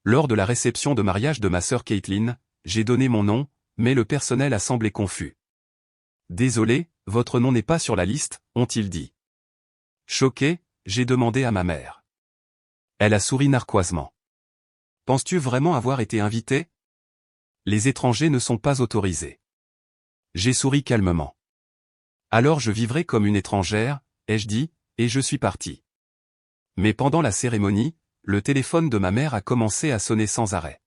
Lors de la réception de mariage de ma sœur Caitlin, j'ai donné mon nom, mais le personnel a semblé confus. Désolé, votre nom n'est pas sur la liste, ont-ils dit. Choqué, j'ai demandé à ma mère. Elle a souri narquoisement. Penses-tu vraiment avoir été invité? Les étrangers ne sont pas autorisés. J'ai souri calmement. Alors je vivrai comme une étrangère, ai-je dit, et je suis parti. Mais pendant la cérémonie, le téléphone de ma mère a commencé à sonner sans arrêt.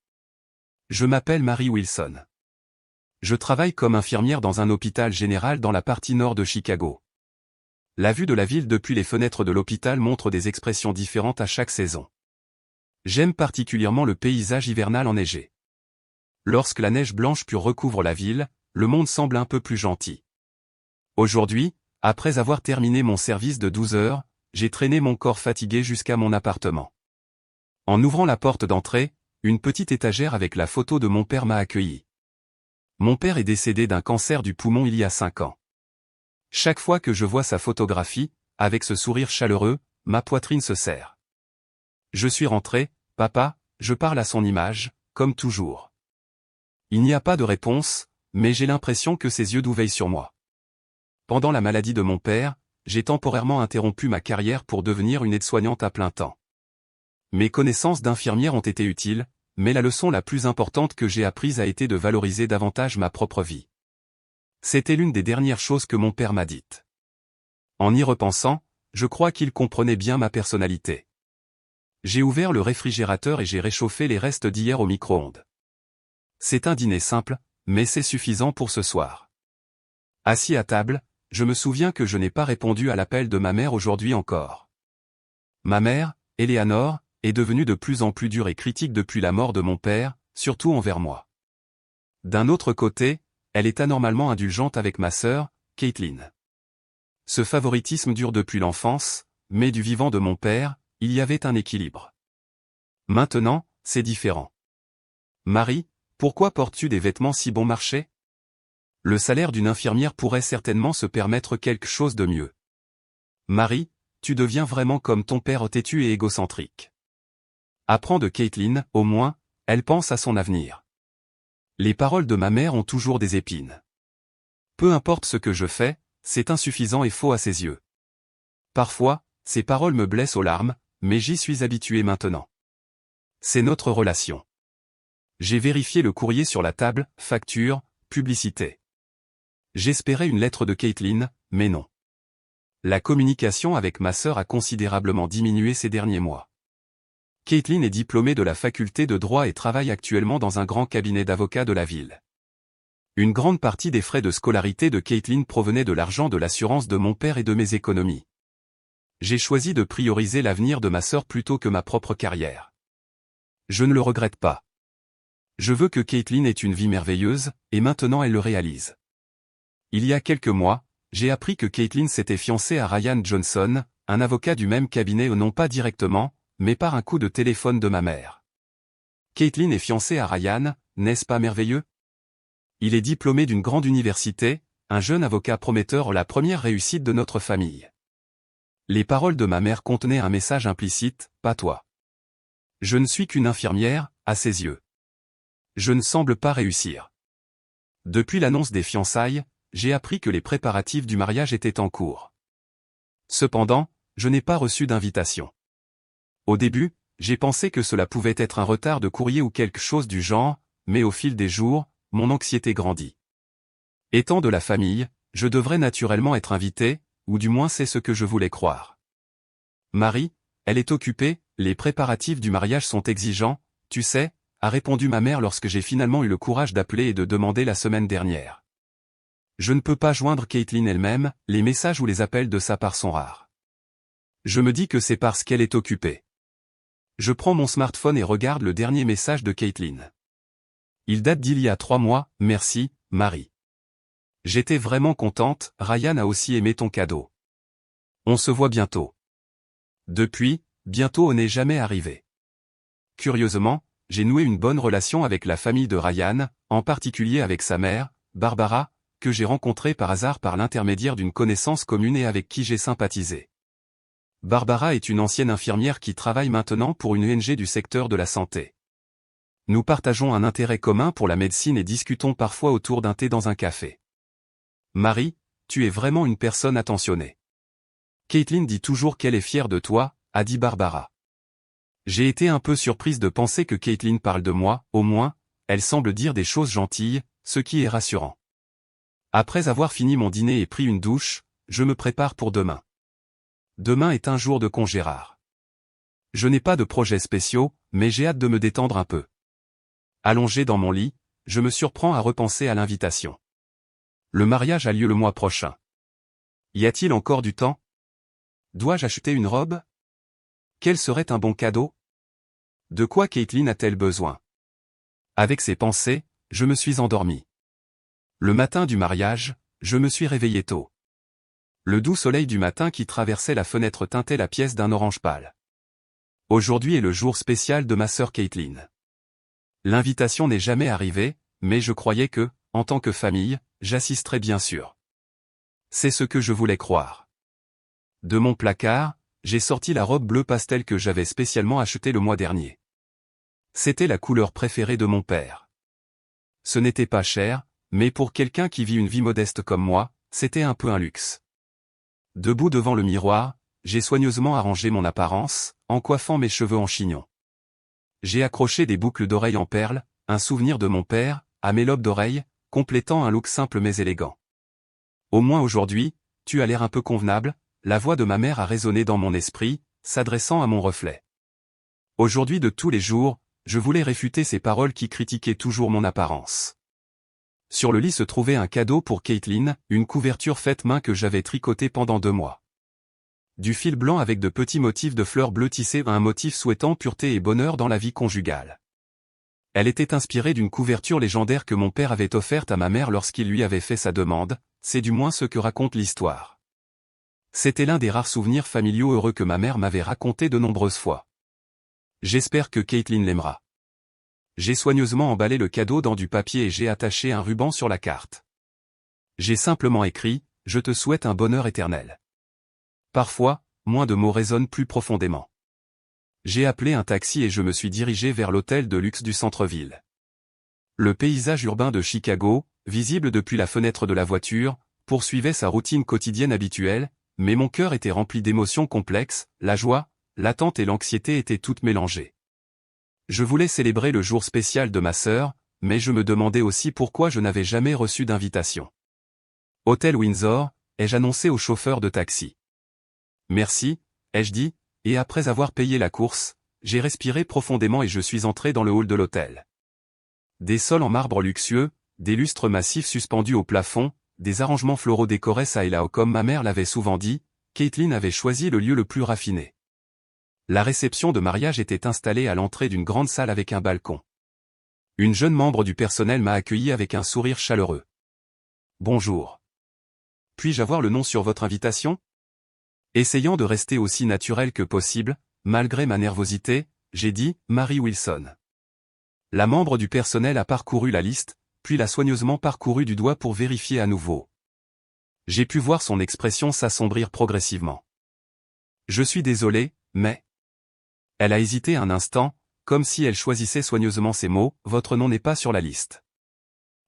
Je m'appelle Mary Wilson. Je travaille comme infirmière dans un hôpital général dans la partie nord de Chicago. La vue de la ville depuis les fenêtres de l'hôpital montre des expressions différentes à chaque saison. J'aime particulièrement le paysage hivernal enneigé. Lorsque la neige blanche pure recouvre la ville, le monde semble un peu plus gentil. Aujourd'hui, après avoir terminé mon service de 12 heures, j'ai traîné mon corps fatigué jusqu'à mon appartement. En ouvrant la porte d'entrée, une petite étagère avec la photo de mon père m'a accueilli. Mon père est décédé d'un cancer du poumon il y a 5 ans. Chaque fois que je vois sa photographie, avec ce sourire chaleureux, ma poitrine se serre. Je suis rentré, papa, je parle à son image, comme toujours. Il n'y a pas de réponse, mais j'ai l'impression que ses yeux doux veillent sur moi. Pendant la maladie de mon père, j'ai temporairement interrompu ma carrière pour devenir une aide-soignante à plein temps. Mes connaissances d'infirmière ont été utiles, mais la leçon la plus importante que j'ai apprise a été de valoriser davantage ma propre vie. C'était l'une des dernières choses que mon père m'a dites. En y repensant, je crois qu'il comprenait bien ma personnalité. J'ai ouvert le réfrigérateur et j'ai réchauffé les restes d'hier au micro-ondes. C'est un dîner simple, mais c'est suffisant pour ce soir. Assis à table, je me souviens que je n'ai pas répondu à l'appel de ma mère aujourd'hui encore. Ma mère, Eleanor, est devenue de plus en plus dure et critique depuis la mort de mon père, surtout envers moi. D'un autre côté, elle est anormalement indulgente avec ma sœur, Caitlin. Ce favoritisme dure depuis l'enfance, mais du vivant de mon père, il y avait un équilibre. Maintenant, c'est différent. Marie, pourquoi portes-tu des vêtements si bon marché? Le salaire d'une infirmière pourrait certainement se permettre quelque chose de mieux. Marie, tu deviens vraiment comme ton père têtu et égocentrique. Apprends de Caitlin, au moins, elle pense à son avenir. Les paroles de ma mère ont toujours des épines. Peu importe ce que je fais, c'est insuffisant et faux à ses yeux. Parfois, ces paroles me blessent aux larmes, mais j'y suis habitué maintenant. C'est notre relation. J'ai vérifié le courrier sur la table, facture, publicité. J'espérais une lettre de Caitlin, mais non. La communication avec ma sœur a considérablement diminué ces derniers mois. Caitlin est diplômée de la faculté de droit et travaille actuellement dans un grand cabinet d'avocats de la ville. Une grande partie des frais de scolarité de Caitlin provenait de l'argent de l'assurance de mon père et de mes économies. J'ai choisi de prioriser l'avenir de ma sœur plutôt que ma propre carrière. Je ne le regrette pas. Je veux que Caitlin ait une vie merveilleuse, et maintenant elle le réalise. Il y a quelques mois, j'ai appris que Caitlin s'était fiancée à Ryan Johnson, un avocat du même cabinet non pas directement, mais par un coup de téléphone de ma mère. Caitlin est fiancée à Ryan, n'est-ce pas merveilleux? Il est diplômé d'une grande université, un jeune avocat prometteur, la première réussite de notre famille. Les paroles de ma mère contenaient un message implicite, pas toi. Je ne suis qu'une infirmière, à ses yeux. Je ne semble pas réussir. Depuis l'annonce des fiançailles, j'ai appris que les préparatifs du mariage étaient en cours. Cependant, je n'ai pas reçu d'invitation. Au début, j'ai pensé que cela pouvait être un retard de courrier ou quelque chose du genre, mais au fil des jours, mon anxiété grandit. Étant de la famille, je devrais naturellement être invité, ou du moins c'est ce que je voulais croire. Marie, elle est occupée, les préparatifs du mariage sont exigeants, tu sais, a répondu ma mère lorsque j'ai finalement eu le courage d'appeler et de demander la semaine dernière. Je ne peux pas joindre Caitlin elle-même, les messages ou les appels de sa part sont rares. Je me dis que c'est parce qu'elle est occupée. Je prends mon smartphone et regarde le dernier message de Caitlin. Il date d'il y a 3 mois, merci, Marie. J'étais vraiment contente, Ryan a aussi aimé ton cadeau. On se voit bientôt. Depuis, bientôt n'est jamais arrivé. Curieusement, j'ai noué une bonne relation avec la famille de Ryan, en particulier avec sa mère, Barbara, que j'ai rencontrée par hasard par l'intermédiaire d'une connaissance commune et avec qui j'ai sympathisé. Barbara est une ancienne infirmière qui travaille maintenant pour une ONG du secteur de la santé. Nous partageons un intérêt commun pour la médecine et discutons parfois autour d'un thé dans un café. Marie, tu es vraiment une personne attentionnée. Caitlin dit toujours qu'elle est fière de toi, a dit Barbara. J'ai été un peu surprise de penser que Caitlin parle de moi, au moins, elle semble dire des choses gentilles, ce qui est rassurant. Après avoir fini mon dîner et pris une douche, je me prépare pour demain. Demain est un jour de congé rare. Je n'ai pas de projets spéciaux, mais j'ai hâte de me détendre un peu. Allongé dans mon lit, je me surprends à repenser à l'invitation. Le mariage a lieu le mois prochain. Y a-t-il encore du temps? Dois-je acheter une robe? Quel serait un bon cadeau? De quoi Caitlin a-t-elle besoin? Avec ces pensées, je me suis endormi. Le matin du mariage, je me suis réveillé tôt. Le doux soleil du matin qui traversait la fenêtre teintait la pièce d'un orange pâle. Aujourd'hui est le jour spécial de ma sœur Caitlin. L'invitation n'est jamais arrivée, mais je croyais que, en tant que famille, j'assisterais bien sûr. C'est ce que je voulais croire. De mon placard, j'ai sorti la robe bleue pastel que j'avais spécialement achetée le mois dernier. C'était la couleur préférée de mon père. Ce n'était pas cher, mais pour quelqu'un qui vit une vie modeste comme moi, c'était un peu un luxe. Debout devant le miroir, j'ai soigneusement arrangé mon apparence, en coiffant mes cheveux en chignon. J'ai accroché des boucles d'oreilles en perles, un souvenir de mon père, à mes lobes d'oreilles, complétant un look simple mais élégant. Au moins aujourd'hui, tu as l'air un peu convenable, la voix de ma mère a résonné dans mon esprit, s'adressant à mon reflet. Aujourd'hui de tous les jours, je voulais réfuter ces paroles qui critiquaient toujours mon apparence. Sur le lit se trouvait un cadeau pour Caitlin, une couverture faite main que j'avais tricotée pendant 2 mois. Du fil blanc avec de petits motifs de fleurs bleues tissées à un motif souhaitant pureté et bonheur dans la vie conjugale. Elle était inspirée d'une couverture légendaire que mon père avait offerte à ma mère lorsqu'il lui avait fait sa demande, c'est du moins ce que raconte l'histoire. C'était l'un des rares souvenirs familiaux heureux que ma mère m'avait raconté de nombreuses fois. J'espère que Caitlin l'aimera. J'ai soigneusement emballé le cadeau dans du papier et j'ai attaché un ruban sur la carte. J'ai simplement écrit « Je te souhaite un bonheur éternel ». Parfois, moins de mots résonnent plus profondément. J'ai appelé un taxi et je me suis dirigé vers l'hôtel de luxe du centre-ville. Le paysage urbain de Chicago, visible depuis la fenêtre de la voiture, poursuivait sa routine quotidienne habituelle, mais mon cœur était rempli d'émotions complexes, la joie, l'attente et l'anxiété étaient toutes mélangées. Je voulais célébrer le jour spécial de ma sœur, mais je me demandais aussi pourquoi je n'avais jamais reçu d'invitation. Hôtel Windsor, ai-je annoncé au chauffeur de taxi. Merci, ai-je dit, et après avoir payé la course, j'ai respiré profondément et je suis entré dans le hall de l'hôtel. Des sols en marbre luxueux, des lustres massifs suspendus au plafond, des arrangements floraux décorés çà et là comme ma mère l'avait souvent dit, Caitlin avait choisi le lieu le plus raffiné. La réception de mariage était installée à l'entrée d'une grande salle avec un balcon. Une jeune membre du personnel m'a accueilli avec un sourire chaleureux. Bonjour. Puis-je avoir le nom sur votre invitation? Essayant de rester aussi naturel que possible, malgré ma nervosité, j'ai dit « Marie Wilson ». La membre du personnel a parcouru la liste, puis l'a soigneusement parcourue du doigt pour vérifier à nouveau. J'ai pu voir son expression s'assombrir progressivement. Je suis désolé, mais... Elle a hésité un instant, comme si elle choisissait soigneusement ses mots, votre nom n'est pas sur la liste.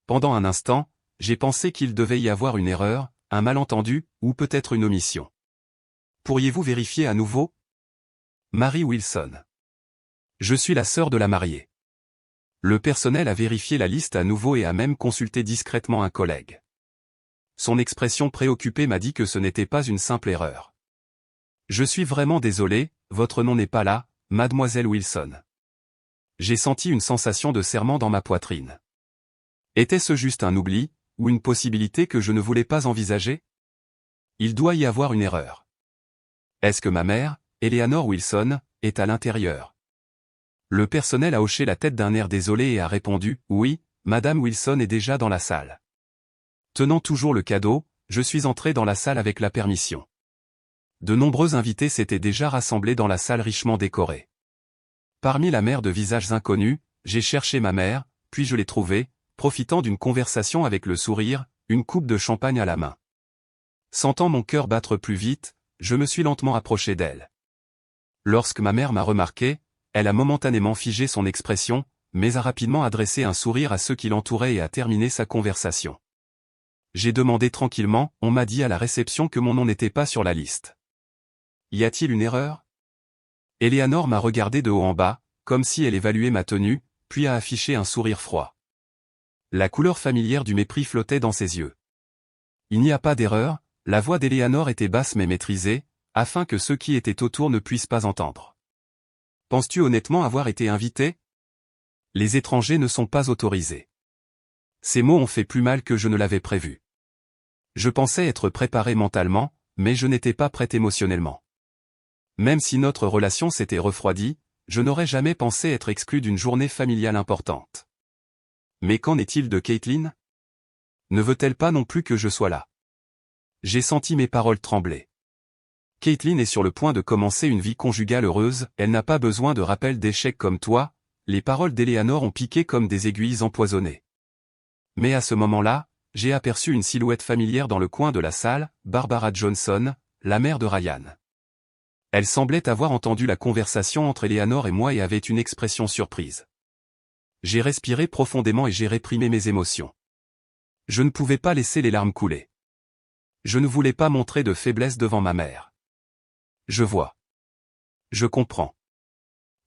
Pendant un instant, j'ai pensé qu'il devait y avoir une erreur, un malentendu, ou peut-être une omission. Pourriez-vous vérifier à nouveau? Marie Wilson. Je suis la sœur de la mariée. Le personnel a vérifié la liste à nouveau et a même consulté discrètement un collègue. Son expression préoccupée m'a dit que ce n'était pas une simple erreur. Je suis vraiment désolé, votre nom n'est pas là, mademoiselle Wilson. J'ai senti une sensation de serrement dans ma poitrine. Était-ce juste un oubli, ou une possibilité que je ne voulais pas envisager? Il doit y avoir une erreur. Est-ce que ma mère, Eleanor Wilson, est à l'intérieur? Le personnel a hoché la tête d'un air désolé et a répondu « Oui, Madame Wilson est déjà dans la salle ». Tenant toujours le cadeau, je suis entré dans la salle avec la permission. De nombreux invités s'étaient déjà rassemblés dans la salle richement décorée. Parmi la mer de visages inconnus, j'ai cherché ma mère, puis je l'ai trouvée, profitant d'une conversation avec le sourire, une coupe de champagne à la main. Sentant mon cœur battre plus vite, je me suis lentement approché d'elle. Lorsque ma mère m'a remarqué, elle a momentanément figé son expression, mais a rapidement adressé un sourire à ceux qui l'entouraient et a terminé sa conversation. J'ai demandé tranquillement, on m'a dit à la réception que mon nom n'était pas sur la liste. Y a-t-il une erreur? Eleanor m'a regardé de haut en bas, comme si elle évaluait ma tenue, puis a affiché un sourire froid. La couleur familière du mépris flottait dans ses yeux. Il n'y a pas d'erreur, la voix d'Eleanor était basse mais maîtrisée, afin que ceux qui étaient autour ne puissent pas entendre. Penses-tu honnêtement avoir été invité? Les étrangers ne sont pas autorisés. Ces mots ont fait plus mal que je ne l'avais prévu. Je pensais être préparé mentalement, mais je n'étais pas prêt émotionnellement. Même si notre relation s'était refroidie, je n'aurais jamais pensé être exclu d'une journée familiale importante. Mais qu'en est-il de Caitlin? Ne veut-elle pas non plus que je sois là? J'ai senti mes paroles trembler. Caitlin est sur le point de commencer une vie conjugale heureuse, elle n'a pas besoin de rappel d'échecs comme toi, les paroles d'Eleanor ont piqué comme des aiguilles empoisonnées. Mais à ce moment-là, j'ai aperçu une silhouette familière dans le coin de la salle, Barbara Johnson, la mère de Ryan. Elle semblait avoir entendu la conversation entre Eleanor et moi et avait une expression surprise. J'ai respiré profondément et j'ai réprimé mes émotions. Je ne pouvais pas laisser les larmes couler. Je ne voulais pas montrer de faiblesse devant ma mère. Je vois. Je comprends.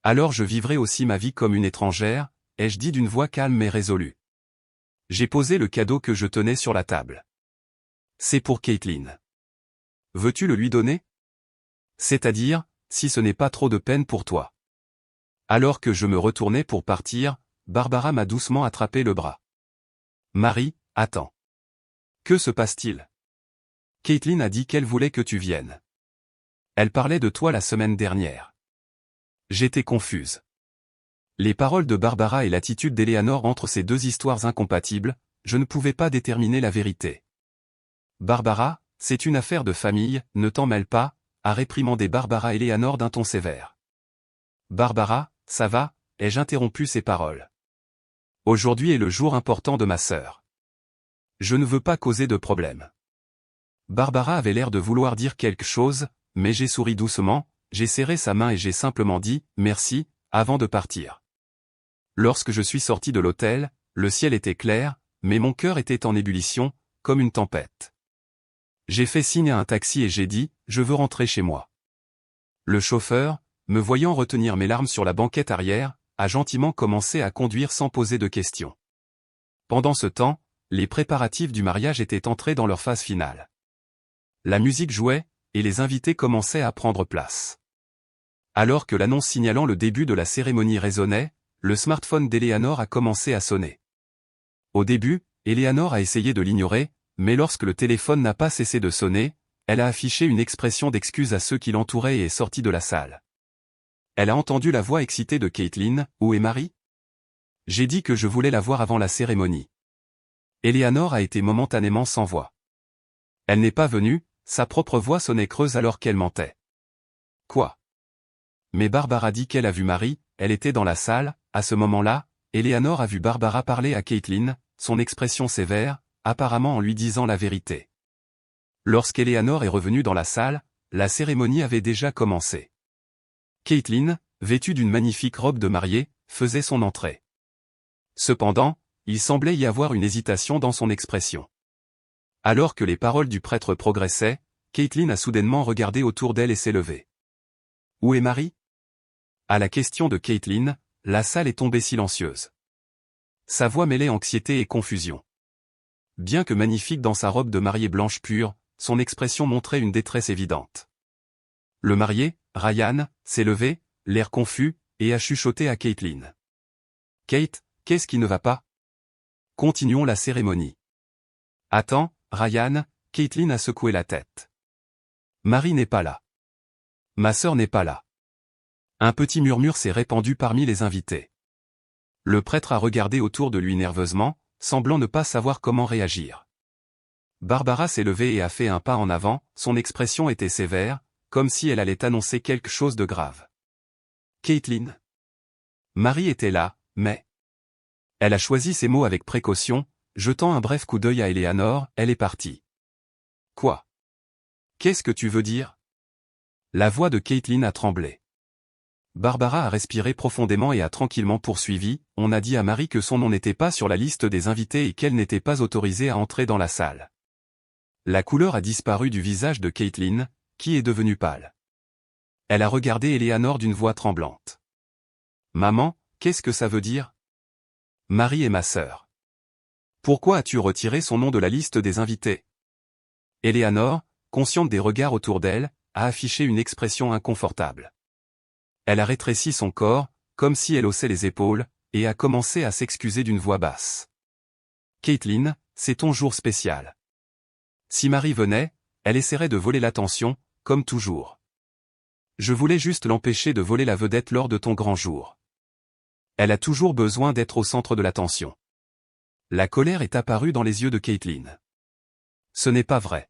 Alors je vivrai aussi ma vie comme une étrangère, ai-je dit d'une voix calme mais résolue. J'ai posé le cadeau que je tenais sur la table. C'est pour Caitlin. Veux-tu le lui donner? C'est-à-dire, si ce n'est pas trop de peine pour toi. Alors que je me retournais pour partir, Barbara m'a doucement attrapé le bras. Marie, attends. Que se passe-t-il? Caitlin a dit qu'elle voulait que tu viennes. Elle parlait de toi la semaine dernière. J'étais confuse. Les paroles de Barbara et l'attitude d'Eleanor entre ces deux histoires incompatibles, je ne pouvais pas déterminer la vérité. Barbara, c'est une affaire de famille, ne t'en mêle pas, a réprimandé Barbara Eleanor d'un ton sévère. Barbara, ça va, ai-je interrompu ses paroles. Aujourd'hui est le jour important de ma sœur. Je ne veux pas causer de problème. Barbara avait l'air de vouloir dire quelque chose, mais j'ai souri doucement, j'ai serré sa main et j'ai simplement dit « merci » avant de partir. Lorsque je suis sorti de l'hôtel, le ciel était clair, mais mon cœur était en ébullition, comme une tempête. J'ai fait signe à un taxi et j'ai dit « je veux rentrer chez moi ». Le chauffeur, me voyant retenir mes larmes sur la banquette arrière, a gentiment commencé à conduire sans poser de questions. Pendant ce temps, les préparatifs du mariage étaient entrés dans leur phase finale. La musique jouait, et les invités commençaient à prendre place. Alors que l'annonce signalant le début de la cérémonie résonnait, le smartphone d'Eleanor a commencé à sonner. Au début, Eleanor a essayé de l'ignorer, mais lorsque le téléphone n'a pas cessé de sonner, elle a affiché une expression d'excuse à ceux qui l'entouraient et est sortie de la salle. Elle a entendu la voix excitée de Caitlin, « Où est Marie? J'ai dit que je voulais la voir avant la cérémonie. » Eleanor a été momentanément sans voix. Elle n'est pas venue, sa propre voix sonnait creuse alors qu'elle mentait. Quoi? Mais Barbara dit qu'elle a vu Marie, elle était dans la salle, à ce moment-là, Eleanor a vu Barbara parler à Caitlin, son expression sévère, apparemment en lui disant la vérité. Lorsqu'Eleanor est revenue dans la salle, la cérémonie avait déjà commencé. Caitlin, vêtue d'une magnifique robe de mariée, faisait son entrée. Cependant, il semblait y avoir une hésitation dans son expression. Alors que les paroles du prêtre progressaient, Caitlin a soudainement regardé autour d'elle et s'est levée. « Où est Marie » À la question de Caitlin, la salle est tombée silencieuse. Sa voix mêlait anxiété et confusion. Bien que magnifique dans sa robe de mariée blanche pure, son expression montrait une détresse évidente. Le marié, Ryan, s'est levé, l'air confus, et a chuchoté à Caitlin. « Kate, qu'est-ce qui ne va pas? Continuons la cérémonie. » Attends, Ryan, Caitlin a secoué la tête. Marie n'est pas là. Ma sœur n'est pas là. Un petit murmure s'est répandu parmi les invités. Le prêtre a regardé autour de lui nerveusement, semblant ne pas savoir comment réagir. Barbara s'est levée et a fait un pas en avant, son expression était sévère, comme si elle allait annoncer quelque chose de grave. Caitlin. Marie était là, mais... Elle a choisi ses mots avec précaution, jetant un bref coup d'œil à Eleanor, elle est partie. Quoi? Qu'est-ce que tu veux dire? La voix de Caitlin a tremblé. Barbara a respiré profondément et a tranquillement poursuivi, on a dit à Marie que son nom n'était pas sur la liste des invités et qu'elle n'était pas autorisée à entrer dans la salle. La couleur a disparu du visage de Caitlin, qui est devenue pâle. Elle a regardé Eleanor d'une voix tremblante. « Maman, qu'est-ce que ça veut dire ? Marie est ma sœur. Pourquoi as-tu retiré son nom de la liste des invités ?» Eleanor, consciente des regards autour d'elle, a affiché une expression inconfortable. Elle a rétréci son corps, comme si elle haussait les épaules, et a commencé à s'excuser d'une voix basse. « Caitlin, c'est ton jour spécial. Si Marie venait, elle essaierait de voler l'attention, comme toujours. Je voulais juste l'empêcher de voler la vedette lors de ton grand jour. Elle a toujours besoin d'être au centre de l'attention. » La colère est apparue dans les yeux de Caitlin. « Ce n'est pas vrai.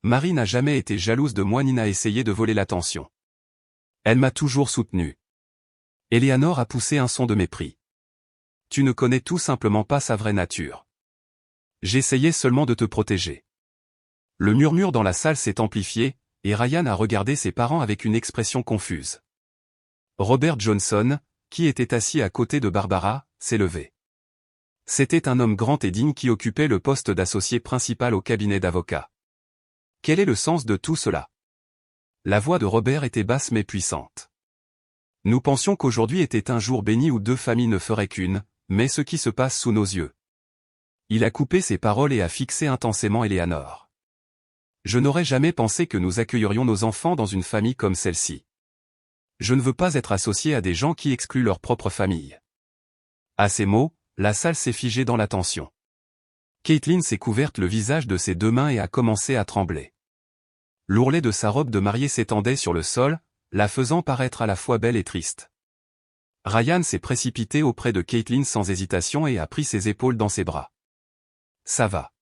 Marie n'a jamais été jalouse de moi ni n'a essayé de voler l'attention. Elle m'a toujours soutenu. » Eleanor a poussé un son de mépris. « Tu ne connais tout simplement pas sa vraie nature. J'essayais seulement de te protéger. » Le murmure dans la salle s'est amplifié, et Ryan a regardé ses parents avec une expression confuse. Robert Johnson, qui était assis à côté de Barbara, s'est levé. C'était un homme grand et digne qui occupait le poste d'associé principal au cabinet d'avocats. Quel est le sens de tout cela ? La voix de Robert était basse mais puissante. Nous pensions qu'aujourd'hui était un jour béni où deux familles ne feraient qu'une, mais ce qui se passe sous nos yeux. Il a coupé ses paroles et a fixé intensément Eleanor. Je n'aurais jamais pensé que nous accueillerions nos enfants dans une famille comme celle-ci. Je ne veux pas être associé à des gens qui excluent leur propre famille. À ces mots, la salle s'est figée dans l'attention. Caitlin s'est couverte le visage de ses deux mains et a commencé à trembler. L'ourlet de sa robe de mariée s'étendait sur le sol, la faisant paraître à la fois belle et triste. Ryan s'est précipité auprès de Caitlin sans hésitation et a pris ses épaules dans ses bras. « Ça va.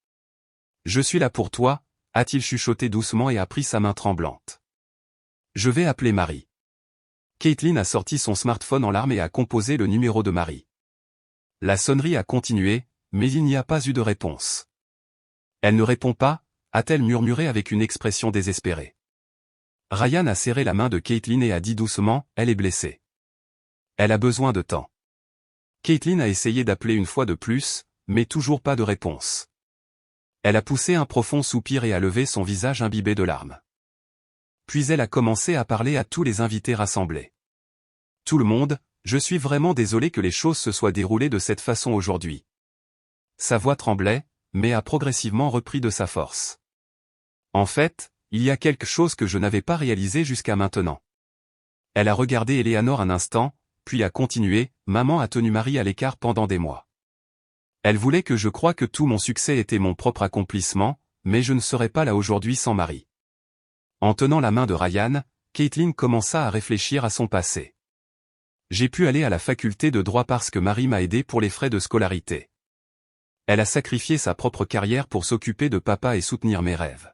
Je suis là pour toi », a-t-il chuchoté doucement et a pris sa main tremblante. « Je vais appeler Marie. » Caitlin a sorti son smartphone en larmes et a composé le numéro de Marie. La sonnerie a continué, mais il n'y a pas eu de réponse. « Elle ne répond pas », a-t-elle murmuré avec une expression désespérée. Ryan a serré la main de Caitlin et a dit doucement, « Elle est blessée. Elle a besoin de temps. » Caitlin a essayé d'appeler une fois de plus, mais toujours pas de réponse. Elle a poussé un profond soupir et a levé son visage imbibé de larmes. Puis elle a commencé à parler à tous les invités rassemblés. « Tout le monde, je suis vraiment désolé que les choses se soient déroulées de cette façon aujourd'hui. » Sa voix tremblait, mais a progressivement repris de sa force. « En fait, il y a quelque chose que je n'avais pas réalisé jusqu'à maintenant. » Elle a regardé Eleanor un instant, puis a continué, « Maman a tenu Marie à l'écart pendant des mois. Elle voulait que je croie que tout mon succès était mon propre accomplissement, mais je ne serais pas là aujourd'hui sans Marie. » En tenant la main de Ryan, Caitlin commença à réfléchir à son passé. « J'ai pu aller à la faculté de droit parce que Marie m'a aidé pour les frais de scolarité. Elle a sacrifié sa propre carrière pour s'occuper de papa et soutenir mes rêves.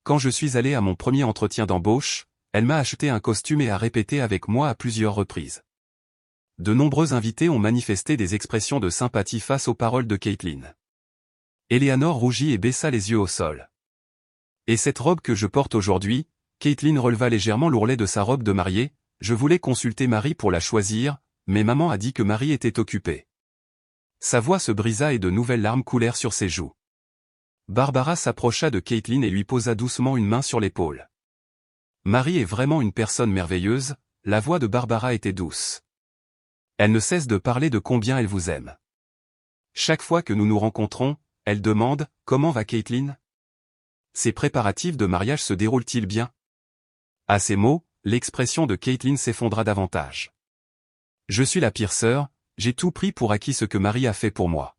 Quand je suis allé à mon premier entretien d'embauche, elle m'a acheté un costume et a répété avec moi à plusieurs reprises. » De nombreux invités ont manifesté des expressions de sympathie face aux paroles de Caitlin. Eleanor rougit et baissa les yeux au sol. « Et cette robe que je porte aujourd'hui ?» Caitlin releva légèrement l'ourlet de sa robe de mariée. « Je voulais consulter Marie pour la choisir, mais maman a dit que Marie était occupée. » Sa voix se brisa et de nouvelles larmes coulèrent sur ses joues. Barbara s'approcha de Caitlin et lui posa doucement une main sur l'épaule. Marie est vraiment une personne merveilleuse, la voix de Barbara était douce. Elle ne cesse de parler de combien elle vous aime. Chaque fois que nous nous rencontrons, elle demande « Comment va Caitlin ? Ses préparatifs de mariage se déroulent-ils bien ?» À ces mots, l'expression de Caitlin s'effondra davantage. « Je suis la pire sœur, j'ai tout pris pour acquis ce que Marie a fait pour moi. »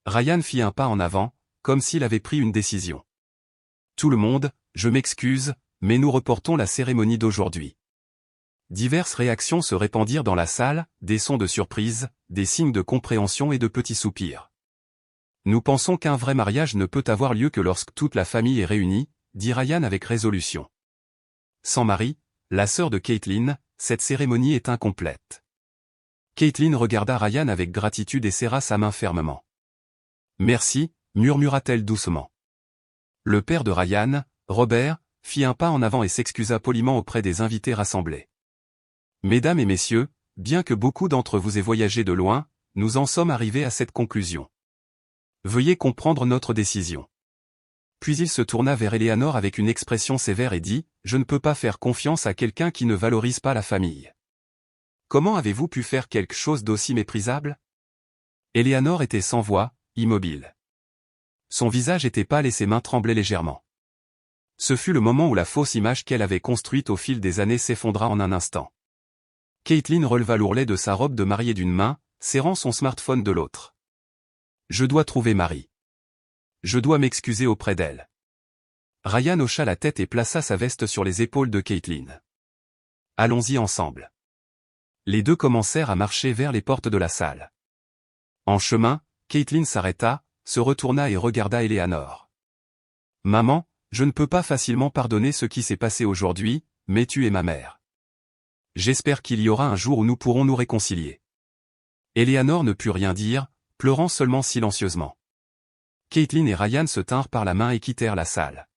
Ryan fit un pas en avant, comme s'il avait pris une décision. « Tout le monde, je m'excuse, mais nous reportons la cérémonie d'aujourd'hui. » Diverses réactions se répandirent dans la salle, des sons de surprise, des signes de compréhension et de petits soupirs. « Nous pensons qu'un vrai mariage ne peut avoir lieu que lorsque toute la famille est réunie, » dit Ryan avec résolution. Sans Marie, la sœur de Caitlin, cette cérémonie est incomplète. Caitlin regarda Ryan avec gratitude et serra sa main fermement. « Merci », murmura-t-elle doucement. Le père de Ryan, Robert, fit un pas en avant et s'excusa poliment auprès des invités rassemblés. Mesdames et messieurs, bien que beaucoup d'entre vous aient voyagé de loin, nous en sommes arrivés à cette conclusion. Veuillez comprendre notre décision. Puis il se tourna vers Éléanore avec une expression sévère et dit, « Je ne peux pas faire confiance à quelqu'un qui ne valorise pas la famille. Comment avez-vous pu faire quelque chose d'aussi méprisable ?» Éléanore était sans voix, immobile. Son visage était pâle et ses mains tremblaient légèrement. Ce fut le moment où la fausse image qu'elle avait construite au fil des années s'effondra en un instant. Caitlin releva l'ourlet de sa robe de mariée d'une main, serrant son smartphone de l'autre. « Je dois trouver Marie. Je dois m'excuser auprès d'elle. » Ryan hocha la tête et plaça sa veste sur les épaules de Caitlin. « Allons-y ensemble. » Les deux commencèrent à marcher vers les portes de la salle. En chemin, Caitlin s'arrêta, se retourna et regarda Éléanore. « Maman, je ne peux pas facilement pardonner ce qui s'est passé aujourd'hui, mais tu es ma mère. J'espère qu'il y aura un jour où nous pourrons nous réconcilier. » Éléanore ne put rien dire, pleurant seulement silencieusement. Caitlin et Ryan se tinrent par la main et quittèrent la salle.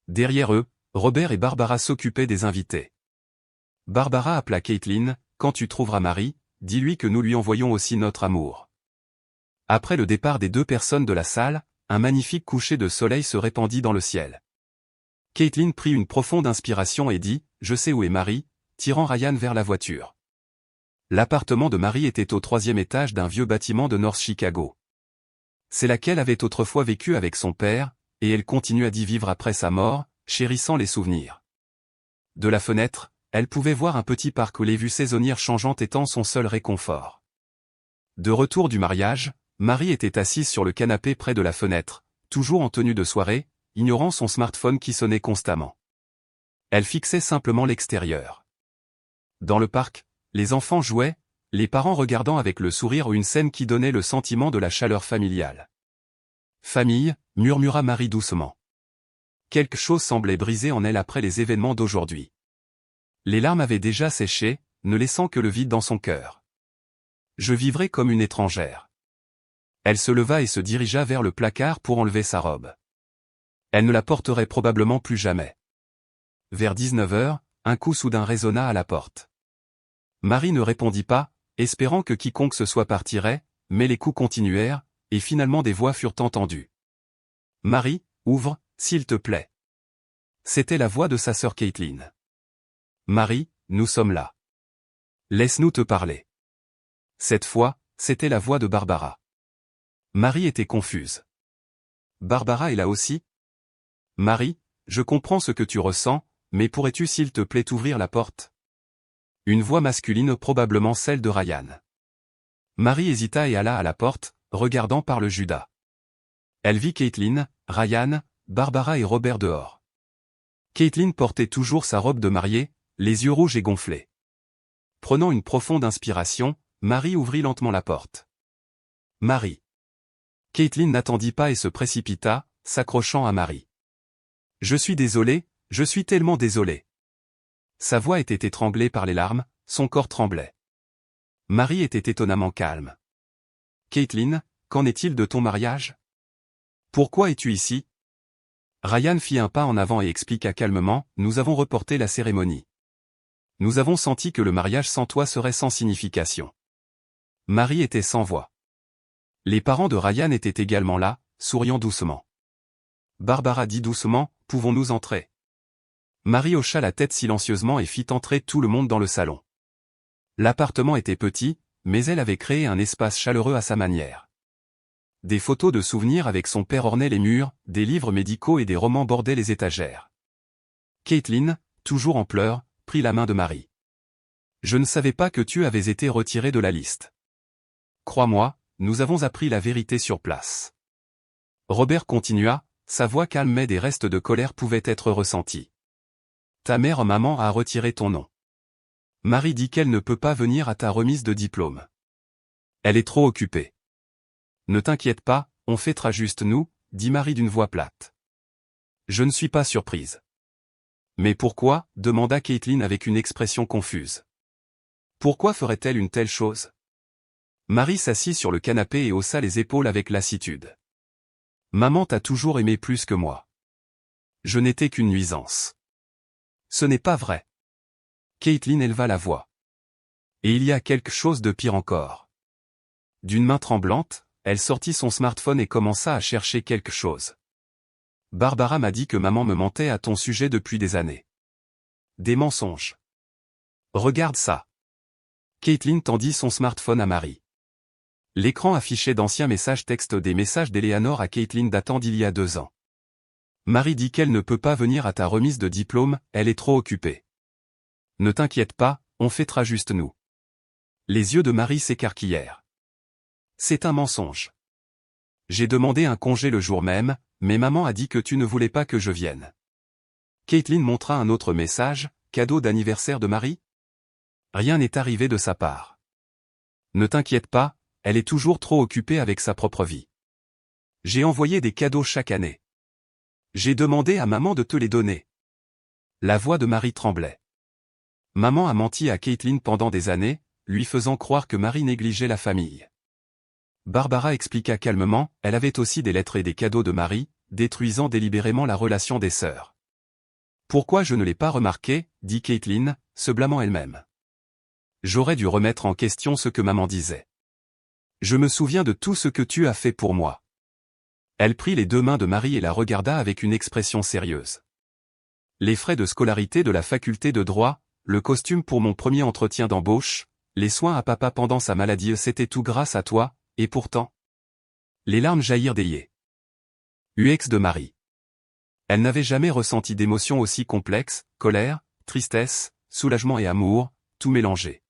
Derrière eux, Robert et Barbara s'occupaient des invités. Barbara appela Caitlin, « Quand tu trouveras Marie, dis-lui que nous lui envoyons aussi notre amour. » Après le départ des deux personnes de la salle, un magnifique coucher de soleil se répandit dans le ciel. Caitlin prit une profonde inspiration et dit, « Je sais où est Marie », tirant Ryan vers la voiture. L'appartement de Marie était au 3e étage d'un vieux bâtiment de North Chicago. C'est là qu'elle avait autrefois vécu avec son père, et elle continua d'y vivre après sa mort, chérissant les souvenirs. De la fenêtre, elle pouvait voir un petit parc où les vues saisonnières changeantes étant son seul réconfort. De retour du mariage, Marie était assise sur le canapé près de la fenêtre, toujours en tenue de soirée, ignorant son smartphone qui sonnait constamment. Elle fixait simplement l'extérieur. Dans le parc, les enfants jouaient, les parents regardant avec le sourire une scène qui donnait le sentiment de la chaleur familiale. « Famille », murmura Marie doucement. Quelque chose semblait briser en elle après les événements d'aujourd'hui. Les larmes avaient déjà séché, ne laissant que le vide dans son cœur. « Je vivrai comme une étrangère. » Elle se leva et se dirigea vers le placard pour enlever sa robe. Elle ne la porterait probablement plus jamais. Vers 19h, un coup soudain résonna à la porte. Marie ne répondit pas, espérant que quiconque ce soit partirait, mais les coups continuèrent, et finalement des voix furent entendues. « Marie, ouvre, s'il te plaît. » C'était la voix de sa sœur Caitlin. « Marie, nous sommes là. Laisse-nous te parler. » Cette fois, c'était la voix de Barbara. Marie était confuse. « Barbara est là aussi ? » « Marie, je comprends ce que tu ressens, mais pourrais-tu s'il te plaît t'ouvrir la porte ?» Une voix masculine, probablement celle de Ryan. Marie hésita et alla à la porte, regardant par le Judas. Elle vit Caitlin, Ryan, Barbara et Robert dehors. Caitlin portait toujours sa robe de mariée, les yeux rouges et gonflés. Prenant une profonde inspiration, Marie ouvrit lentement la porte. « Marie. » Caitlin n'attendit pas et se précipita, s'accrochant à Marie. « Je suis désolée, je suis tellement désolée. » Sa voix était étranglée par les larmes, son corps tremblait. Marie était étonnamment calme. « Caitlin, qu'en est-il de ton mariage ? Pourquoi es-tu ici ?» Ryan fit un pas en avant et expliqua calmement, « Nous avons reporté la cérémonie. Nous avons senti que le mariage sans toi serait sans signification. » Marie était sans voix. Les parents de Ryan étaient également là, souriant doucement. Barbara dit doucement, « Pouvons-nous entrer ?» Marie hocha la tête silencieusement et fit entrer tout le monde dans le salon. L'appartement était petit, mais elle avait créé un espace chaleureux à sa manière. Des photos de souvenirs avec son père ornaient les murs, des livres médicaux et des romans bordaient les étagères. Caitlin, toujours en pleurs, prit la main de Marie. « Je ne savais pas que tu avais été retirée de la liste. Crois-moi, nous avons appris la vérité sur place. » Robert continua, sa voix calme mais des restes de colère pouvaient être ressentis. « Ta mère maman a retiré ton nom. Marie dit qu'elle ne peut pas venir à ta remise de diplôme. Elle est trop occupée. » « Ne t'inquiète pas, on fêtera juste nous, » dit Marie d'une voix plate. « Je ne suis pas surprise. »« Mais pourquoi ?» demanda Caitlin avec une expression confuse. « Pourquoi ferait-elle une telle chose ?» Marie s'assit sur le canapé et haussa les épaules avec lassitude. « Maman t'a toujours aimé plus que moi. Je n'étais qu'une nuisance. » « Ce n'est pas vrai. » Caitlin éleva la voix. Et il y a quelque chose de pire encore. D'une main tremblante, elle sortit son smartphone et commença à chercher quelque chose. Barbara m'a dit que maman me mentait à ton sujet depuis des années. Des mensonges. Regarde ça. Caitlin tendit son smartphone à Marie. L'écran affichait d'anciens messages textes, des messages d'Eleanor à Caitlin datant d'il y a 2 ans. Marie dit qu'elle ne peut pas venir à ta remise de diplôme, elle est trop occupée. Ne t'inquiète pas, on fêtera juste nous. Les yeux de Marie s'écarquillèrent. C'est un mensonge. J'ai demandé un congé le jour même, mais maman a dit que tu ne voulais pas que je vienne. Caitlin montra un autre message, cadeau d'anniversaire de Marie? Rien n'est arrivé de sa part. Ne t'inquiète pas, elle est toujours trop occupée avec sa propre vie. J'ai envoyé des cadeaux chaque année. J'ai demandé à maman de te les donner. La voix de Marie tremblait. Maman a menti à Caitlin pendant des années, lui faisant croire que Marie négligeait la famille. Barbara expliqua calmement, elle avait aussi des lettres et des cadeaux de Marie, détruisant délibérément la relation des sœurs. Pourquoi je ne l'ai pas remarqué, dit Caitlin, se blâmant elle-même. J'aurais dû remettre en question ce que maman disait. Je me souviens de tout ce que tu as fait pour moi. Elle prit les 2 mains de Marie et la regarda avec une expression sérieuse. Les frais de scolarité de la faculté de droit, le costume pour mon premier entretien d'embauche, les soins à papa pendant sa maladie, c'était tout grâce à toi, et pourtant. Les larmes jaillirent des yeux. UX de Marie. Elle n'avait jamais ressenti d'émotions aussi complexes, colère, tristesse, soulagement et amour, tout mélangé.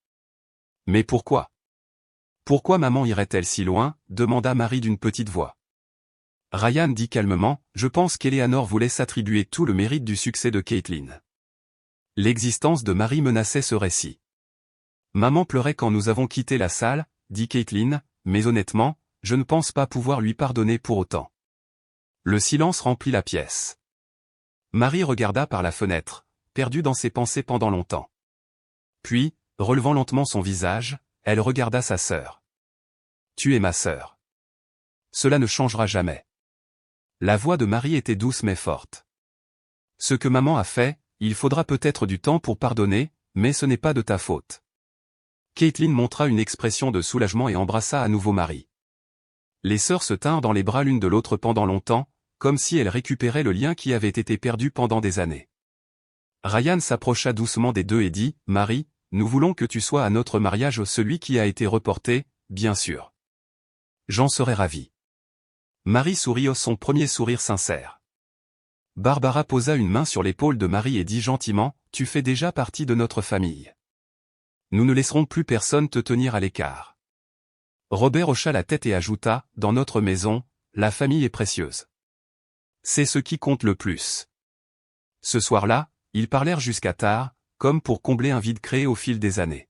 Mais pourquoi? Pourquoi maman irait-elle si loin, demanda Marie d'une petite voix. Ryan dit calmement, je pense qu'Eleanor voulait s'attribuer tout le mérite du succès de Caitlin. L'existence de Marie menaçait ce récit. Maman pleurait quand nous avons quitté la salle, dit Caitlin, mais honnêtement, je ne pense pas pouvoir lui pardonner pour autant. Le silence remplit la pièce. Marie regarda par la fenêtre, perdue dans ses pensées pendant longtemps. Puis, relevant lentement son visage, elle regarda sa sœur. Tu es ma sœur. Cela ne changera jamais. La voix de Marie était douce mais forte. Ce que maman a fait, il faudra peut-être du temps pour pardonner, mais ce n'est pas de ta faute. Caitlin montra une expression de soulagement et embrassa à nouveau Marie. Les sœurs se tinrent dans les bras l'une de l'autre pendant longtemps, comme si elles récupéraient le lien qui avait été perdu pendant des années. Ryan s'approcha doucement des deux et dit, « Marie, nous voulons que tu sois à notre mariage, celui qui a été reporté, bien sûr. J'en serais ravi. » Marie sourit, son premier sourire sincère. Barbara posa une main sur l'épaule de Marie et dit gentiment, « Tu fais déjà partie de notre famille. Nous ne laisserons plus personne te tenir à l'écart. » Robert hocha la tête et ajouta, « Dans notre maison, la famille est précieuse. C'est ce qui compte le plus. » Ce soir-là, ils parlèrent jusqu'à tard, comme pour combler un vide créé au fil des années.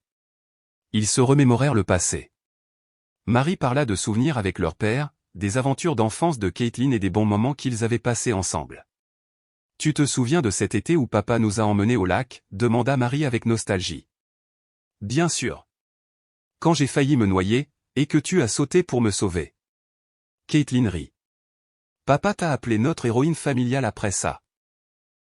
Ils se remémorèrent le passé. Marie parla de souvenirs avec leur père, des aventures d'enfance de Caitlin et des bons moments qu'ils avaient passés ensemble. « Tu te souviens de cet été où papa nous a emmenés au lac ?» demanda Marie avec nostalgie. « Bien sûr. Quand j'ai failli me noyer, et que tu as sauté pour me sauver. » Caitlin rit. « Papa t'a appelé notre héroïne familiale après ça. »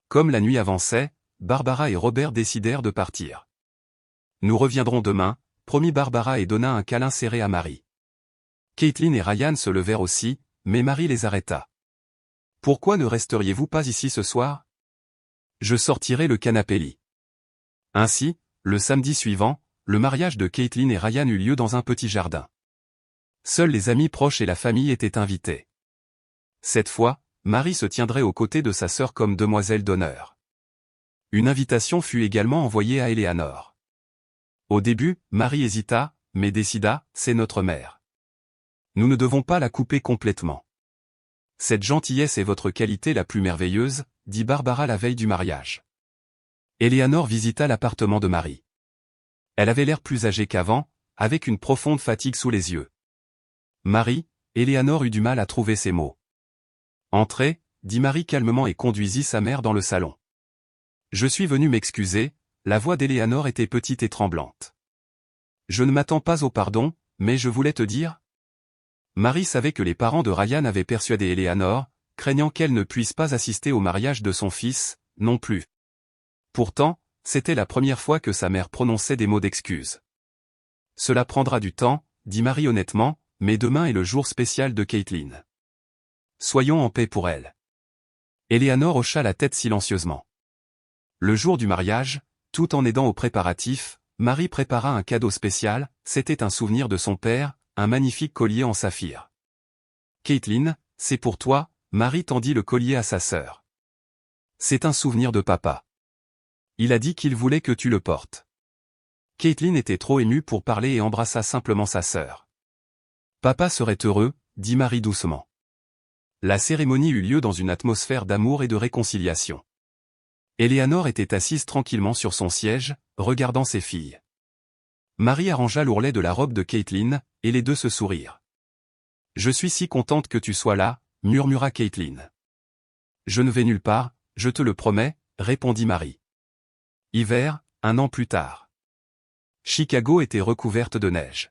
Comme la nuit avançait, Barbara et Robert décidèrent de partir. « Nous reviendrons demain », promit Barbara et donna un câlin serré à Marie. Caitlin et Ryan se levèrent aussi, mais Marie les arrêta. « Pourquoi ne resteriez-vous pas ici ce soir? Je sortirai le canapé-lit. » Ainsi, le samedi suivant, le mariage de Caitlin et Ryan eut lieu dans un petit jardin. Seuls les amis proches et la famille étaient invités. Cette fois, Marie se tiendrait aux côtés de sa sœur comme demoiselle d'honneur. Une invitation fut également envoyée à Eleanor. Au début, Marie hésita, mais décida, c'est notre mère. Nous ne devons pas la couper complètement. Cette gentillesse est votre qualité la plus merveilleuse, dit Barbara la veille du mariage. Eleanor visita l'appartement de Marie. Elle avait l'air plus âgée qu'avant, avec une profonde fatigue sous les yeux. Marie, Eleanor eut du mal à trouver ses mots. Entrez, dit Marie calmement et conduisit sa mère dans le salon. Je suis venue m'excuser, la voix d'Eleanor était petite et tremblante. Je ne m'attends pas au pardon, mais je voulais te dire. Marie savait que les parents de Ryan avaient persuadé Eleanor, craignant qu'elle ne puisse pas assister au mariage de son fils, non plus. Pourtant, c'était la première fois que sa mère prononçait des mots d'excuse. Cela prendra du temps, dit Marie honnêtement, mais demain est le jour spécial de Caitlin. Soyons en paix pour elle. Eleanor hocha la tête silencieusement. Le jour du mariage, tout en aidant aux préparatifs, Marie prépara un cadeau spécial, c'était un souvenir de son père, un magnifique collier en saphir. Caitlin, c'est pour toi, Marie tendit le collier à sa sœur. C'est un souvenir de papa. Il a dit qu'il voulait que tu le portes. Caitlin était trop émue pour parler et embrassa simplement sa sœur. Papa serait heureux, dit Marie doucement. La cérémonie eut lieu dans une atmosphère d'amour et de réconciliation. Eleanor était assise tranquillement sur son siège, regardant ses filles. Marie arrangea l'ourlet de la robe de Caitlin, et les deux se sourirent. « Je suis si contente que tu sois là, » murmura Caitlin. « Je ne vais nulle part, je te le promets, » répondit Marie. Hiver, 1 an plus tard. Chicago était recouverte de neige.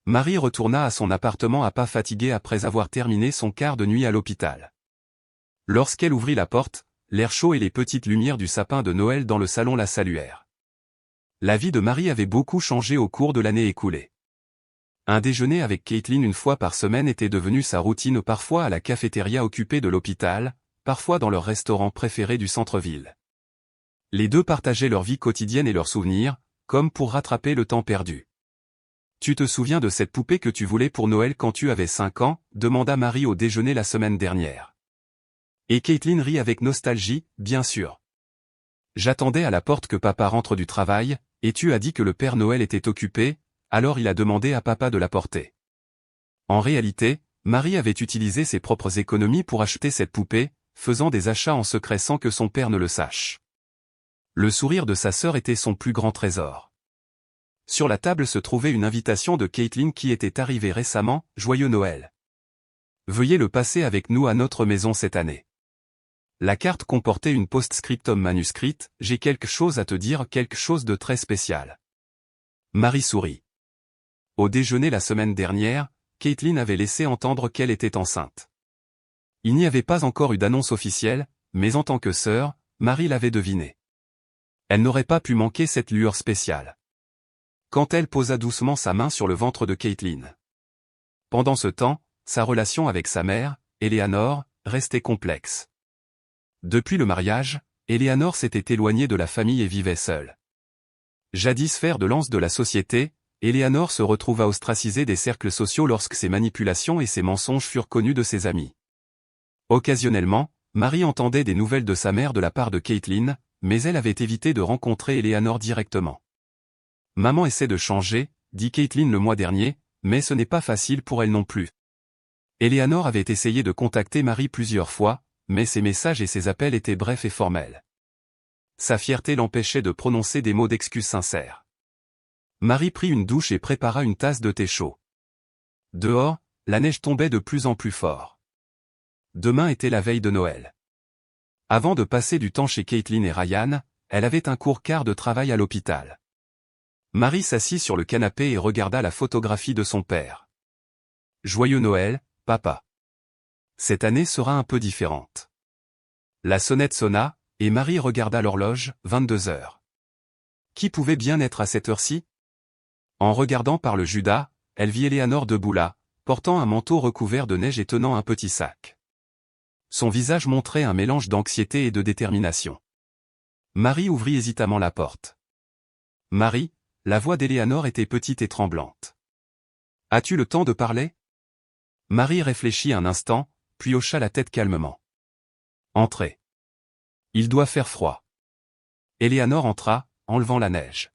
Marie retourna à son appartement à pas fatiguée après avoir terminé son quart de nuit à l'hôpital. Lorsqu'elle ouvrit la porte, l'air chaud et les petites lumières du sapin de Noël dans le salon la saluèrent. La vie de Marie avait beaucoup changé au cours de l'année écoulée. Un déjeuner avec Caitlin une fois par semaine était devenu sa routine, parfois à la cafétéria occupée de l'hôpital, parfois dans leur restaurant préféré du centre-ville. Les deux partageaient leur vie quotidienne et leurs souvenirs, comme pour rattraper le temps perdu. « Tu te souviens de cette poupée que tu voulais pour Noël quand tu avais 5 ans ?» demanda Marie au déjeuner la semaine dernière. Et Caitlin rit avec nostalgie, « Bien sûr. J'attendais à la porte que papa rentre du travail, et tu as dit que le Père Noël était occupé, alors il a demandé à papa de la porter. » En réalité, Marie avait utilisé ses propres économies pour acheter cette poupée, faisant des achats en secret sans que son père ne le sache. Le sourire de sa sœur était son plus grand trésor. Sur la table se trouvait une invitation de Caitlin qui était arrivée récemment, « Joyeux Noël. Veuillez le passer avec nous à notre maison cette année. » La carte comportait une post-scriptum manuscrite, « J'ai quelque chose à te dire, quelque chose de très spécial. » Marie sourit. Au déjeuner la semaine dernière, Caitlin avait laissé entendre qu'elle était enceinte. Il n'y avait pas encore eu d'annonce officielle, mais en tant que sœur, Marie l'avait deviné. Elle n'aurait pas pu manquer cette lueur spéciale. Quand elle posa doucement sa main sur le ventre de Caitlin. Pendant ce temps, sa relation avec sa mère, Eleanor, restait complexe. Depuis le mariage, Eleanor s'était éloignée de la famille et vivait seule. Jadis fer de lance de la société, Eleanor se retrouva ostracisée des cercles sociaux lorsque ses manipulations et ses mensonges furent connus de ses amis. Occasionnellement, Marie entendait des nouvelles de sa mère de la part de Caitlin, mais elle avait évité de rencontrer Eleanor directement. « Maman essaie de changer, » dit Caitlin le mois dernier, mais ce n'est pas facile pour elle non plus. Eleanor avait essayé de contacter Marie plusieurs fois, mais ses messages et ses appels étaient brefs et formels. Sa fierté l'empêchait de prononcer des mots d'excuses sincères. Marie prit une douche et prépara une tasse de thé chaud. Dehors, la neige tombait de plus en plus fort. Demain était la veille de Noël. Avant de passer du temps chez Caitlin et Ryan, elle avait un court quart de travail à l'hôpital. Marie s'assit sur le canapé et regarda la photographie de son père. « Joyeux Noël, papa. Cette année sera un peu différente. » La sonnette sonna, et Marie regarda l'horloge, 22 heures. Qui pouvait bien être à cette heure-ci? En regardant par le Judas, elle vit Eleanor debout là, portant un manteau recouvert de neige et tenant un petit sac. Son visage montrait un mélange d'anxiété et de détermination. Marie ouvrit hésitamment la porte. « Marie », la voix d'Eleanor était petite et tremblante. « As-tu le temps de parler ?» Marie réfléchit un instant, puis hocha la tête calmement. « Entrez. Il doit faire froid. » Eleanor entra, enlevant la neige.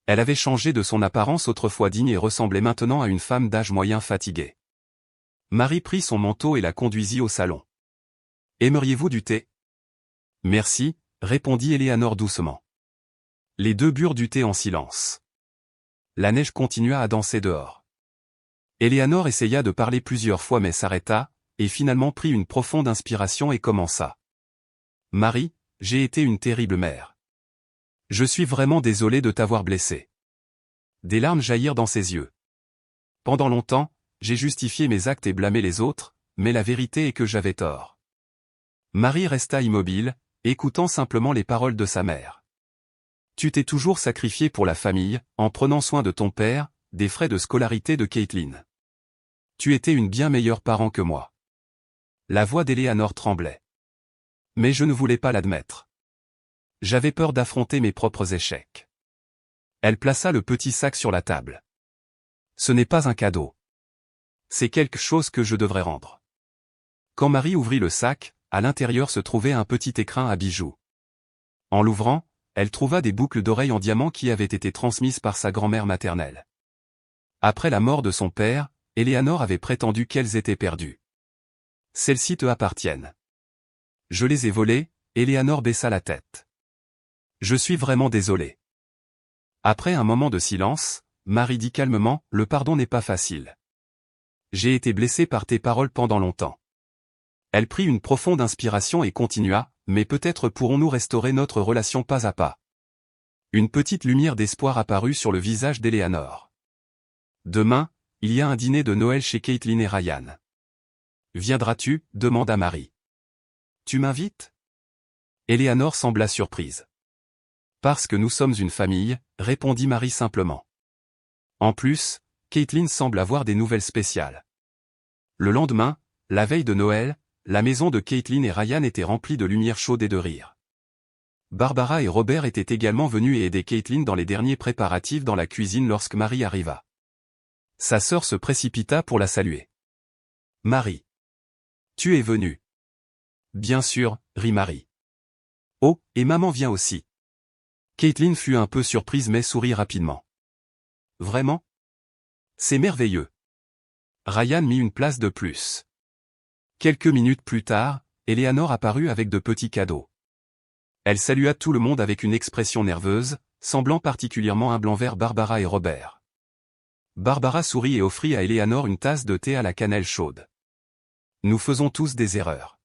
Elle avait changé de son apparence autrefois digne et ressemblait maintenant à une femme d'âge moyen fatiguée. Marie prit son manteau et la conduisit au salon. « Aimeriez-vous du thé ?»« Merci », répondit Eleanor doucement. Les deux burent du thé en silence. La neige continua à danser dehors. Eleanor essaya de parler plusieurs fois mais s'arrêta, et finalement prit une profonde inspiration et commença. « Marie, j'ai été une terrible mère. Je suis vraiment désolée de t'avoir blessée. » Des larmes jaillirent dans ses yeux. « Pendant longtemps, j'ai justifié mes actes et blâmé les autres, mais la vérité est que j'avais tort. » Marie resta immobile, écoutant simplement les paroles de sa mère. Tu t'es toujours sacrifié pour la famille, en prenant soin de ton père, des frais de scolarité de Caitlin. Tu étais une bien meilleure parent que moi. La voix d'Eleanor tremblait. Mais je ne voulais pas l'admettre. J'avais peur d'affronter mes propres échecs. Elle plaça le petit sac sur la table. Ce n'est pas un cadeau. C'est quelque chose que je devrais rendre. Quand Marie ouvrit le sac, à l'intérieur se trouvait un petit écrin à bijoux. En l'ouvrant, elle trouva des boucles d'oreilles en diamant qui avaient été transmises par sa grand-mère maternelle. Après la mort de son père, Eleanor avait prétendu qu'elles étaient perdues. Celles-ci te appartiennent. Je les ai volées, Eleanor baissa la tête. Je suis vraiment désolé. Après un moment de silence, Marie dit calmement, le pardon n'est pas facile. J'ai été blessée par tes paroles pendant longtemps. Elle prit une profonde inspiration et continua, mais peut-être pourrons-nous restaurer notre relation pas à pas. Une petite lumière d'espoir apparut sur le visage d'Eleanor. Demain, il y a un dîner de Noël chez Caitlin et Ryan. Viendras-tu, demanda Marie. Tu m'invites? Eleanor sembla surprise. Parce que nous sommes une famille, répondit Marie simplement. En plus, Caitlin semble avoir des nouvelles spéciales. Le lendemain, la veille de Noël, la maison de Caitlin et Ryan était remplie de lumière chaude et de rire. Barbara et Robert étaient également venus et aider Caitlin dans les derniers préparatifs dans la cuisine lorsque Marie arriva. Sa sœur se précipita pour la saluer. Marie. Tu es venue. Bien sûr, rit Marie. Oh, et maman vient aussi. Caitlin fut un peu surprise mais sourit rapidement. Vraiment? C'est merveilleux. Ryan mit une place de plus. Quelques minutes plus tard, Eleanor apparut avec de petits cadeaux. Elle salua tout le monde avec une expression nerveuse, semblant particulièrement humblant vers Barbara et Robert. Barbara sourit et offrit à Eleanor une tasse de thé à la cannelle chaude. Nous faisons tous des erreurs.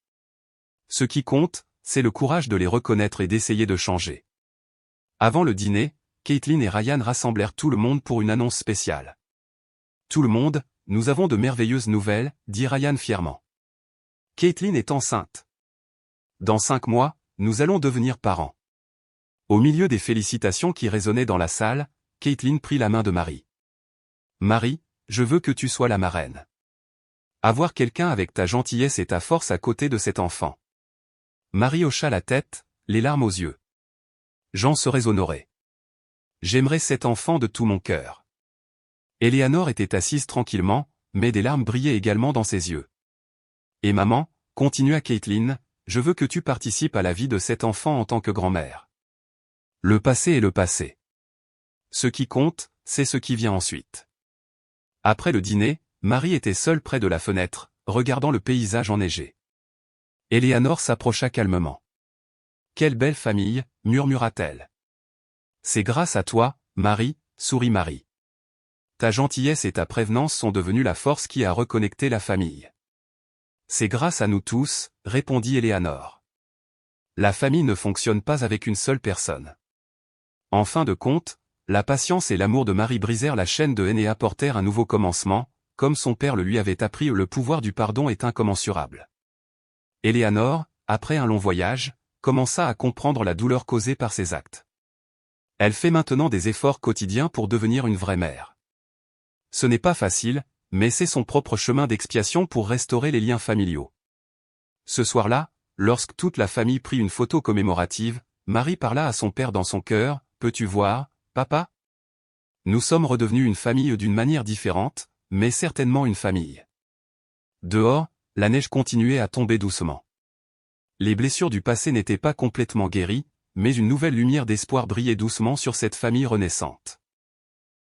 Ce qui compte, c'est le courage de les reconnaître et d'essayer de changer. Avant le dîner, Caitlin et Ryan rassemblèrent tout le monde pour une annonce spéciale. Tout le monde, nous avons de merveilleuses nouvelles, dit Ryan fièrement. Caitlin est enceinte. Dans 5 mois, nous allons devenir parents. Au milieu des félicitations qui résonnaient dans la salle, Caitlin prit la main de Marie. Marie, je veux que tu sois la marraine. Avoir quelqu'un avec ta gentillesse et ta force à côté de cet enfant. Marie hocha la tête, les larmes aux yeux. J'en serais honoré. J'aimerais cet enfant de tout mon cœur. Eleanor était assise tranquillement, mais des larmes brillaient également dans ses yeux. Et maman, continua Caitlin, je veux que tu participes à la vie de cet enfant en tant que grand-mère. Le passé est le passé. Ce qui compte, c'est ce qui vient ensuite. Après le dîner, Marie était seule près de la fenêtre, regardant le paysage enneigé. Eleanor s'approcha calmement. Quelle belle famille, murmura-t-elle. C'est grâce à toi, Marie, sourit Marie. Ta gentillesse et ta prévenance sont devenues la force qui a reconnecté la famille. C'est grâce à nous tous, répondit Eleanor. La famille ne fonctionne pas avec une seule personne. En fin de compte, la patience et l'amour de Marie brisèrent la chaîne de haine et apportèrent un nouveau commencement, comme son père le lui avait appris. Le pouvoir du pardon est incommensurable. Eleanor, après un long voyage, commença à comprendre la douleur causée par ses actes. Elle fait maintenant des efforts quotidiens pour devenir une vraie mère. Ce n'est pas facile, mais c'est son propre chemin d'expiation pour restaurer les liens familiaux. Ce soir-là, lorsque toute la famille prit une photo commémorative, Marie parla à son père dans son cœur, « Peux-tu voir, papa? Nous sommes redevenus une famille d'une manière différente, mais certainement une famille. » Dehors, la neige continuait à tomber doucement. Les blessures du passé n'étaient pas complètement guéries, mais une nouvelle lumière d'espoir brillait doucement sur cette famille renaissante.